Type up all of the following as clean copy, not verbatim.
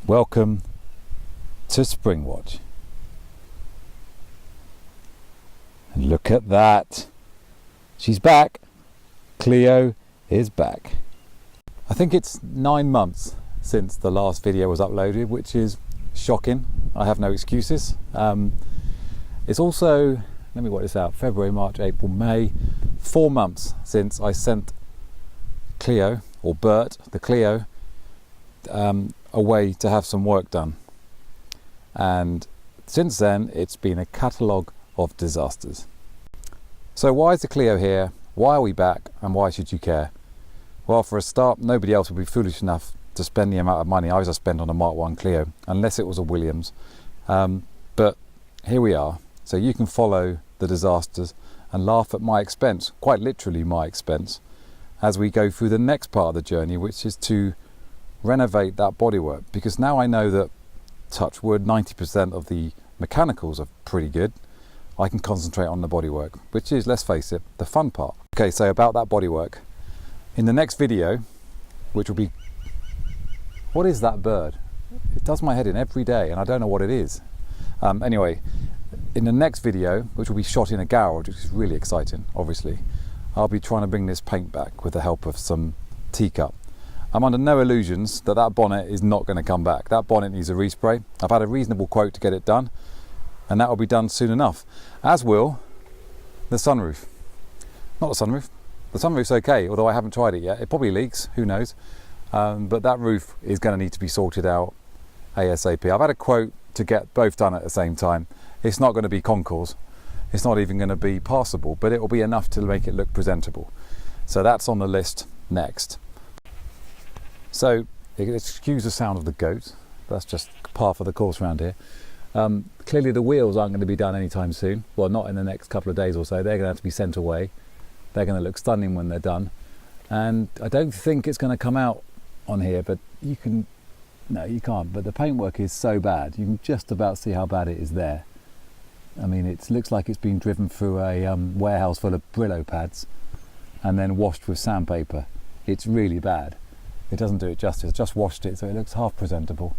Welcome to Springwatch. And look at that. She's back. Clio is back. I think it's 9 months since the last video was uploaded, which is shocking. I have no excuses. It's also, let me work this out, February, March, April, May, 4 months since I sent Clio, or Bert, the Clio, away to have some work done. And since then, it's been a catalogue of disasters. So why is the Clio here? Why are we back? And why should you care? Well, for a start, nobody else would be foolish enough to spend the amount of money I just spent on a Mark 1 Clio, unless it was a Williams. But here we are. So you can follow the disasters and laugh at my expense, quite literally my expense, as we go through the next part of the journey, which is to renovate that bodywork. Because now I know that, touch wood, 90% of the mechanicals are pretty good. I can concentrate on the bodywork, which is, let's face it, the fun part. Okay, so about that bodywork. In the next video, which will be... What is that bird? It does my head in every day and I don't know what it is. Anyway, in the next video, which will be shot in a garage, which is really exciting, obviously, I'll be trying to bring this paint back with the help of some teacup. I'm under no illusions that that bonnet is not going to come back. That bonnet needs a respray. I've had a reasonable quote to get it done, and that will be done soon enough, as will the sunroof. Not the sunroof. The sunroof's okay, although I haven't tried it yet. It probably leaks, who knows. But that roof is going to need to be sorted out ASAP. I've had a quote to get both done at the same time. It's not going to be concours. It's not even going to be passable, but it will be enough to make it look presentable. So that's on the list next. So, excuse the sound of the goat. That's just par for the course around here. Clearly the wheels aren't going to be done anytime soon. Well, not in the next couple of days or so. They're going to have to be sent away. They're going to look stunning when they're done. And I don't think it's going to come out on here, but you can... No, you can't. But the paintwork is so bad. You can just about see how bad it is there. I mean, it looks like it's been driven through a warehouse full of Brillo pads and then washed with sandpaper. It's really bad. It doesn't do it justice. Just washed it so it looks half presentable.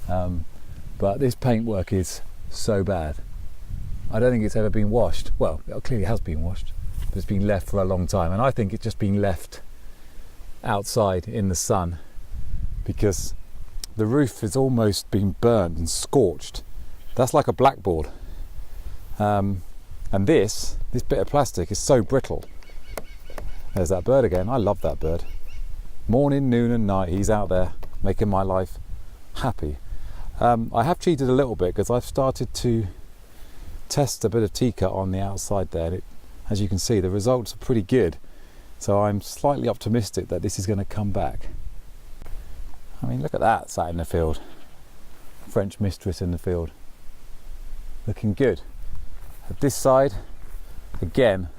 But this paintwork is so bad. I don't think it's ever been washed. Well, it clearly has been washed, but it's been left for a long time. And I think it's just been left outside in the sun because the roof has almost been burnt and scorched. That's like a blackboard. And this bit of plastic is so brittle. There's that bird again. I love that bird. Morning, noon and night, he's out there making my life happy. I have cheated a little bit because I've started to test a bit of teacup on the outside there. And as you can see, the results are pretty good. So I'm slightly optimistic that this is going to come back. I mean, look at that sat in the field. French mistress in the field. Looking good. At this side, again,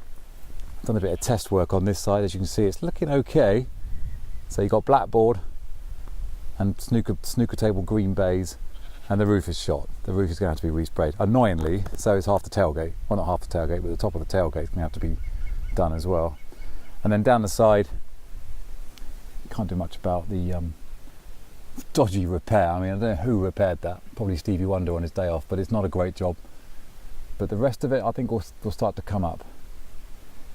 I've done a bit of test work on this side. As you can see, it's looking okay. So you've got blackboard and snooker table green baize, and the roof is shot. The roof is going to have to be resprayed. Annoyingly, so is half the tailgate. Well, not half the tailgate, but the top of the tailgate is going to have to be done as well. And then down the side, can't do much about the dodgy repair. I mean, I don't know who repaired that. Probably Stevie Wonder on his day off, but it's not a great job. But the rest of it, I think, will start to come up.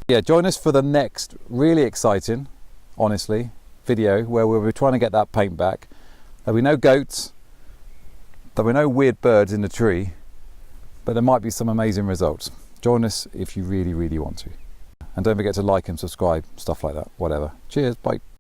Yeah, join us for the next really exciting, honestly, video where we'll be trying to get that paint back. There'll be no goats, there'll be no weird birds in the tree, but there might be some amazing results. Join us if you really, really want to. And don't forget to like and subscribe, stuff like that, whatever. Cheers, bye.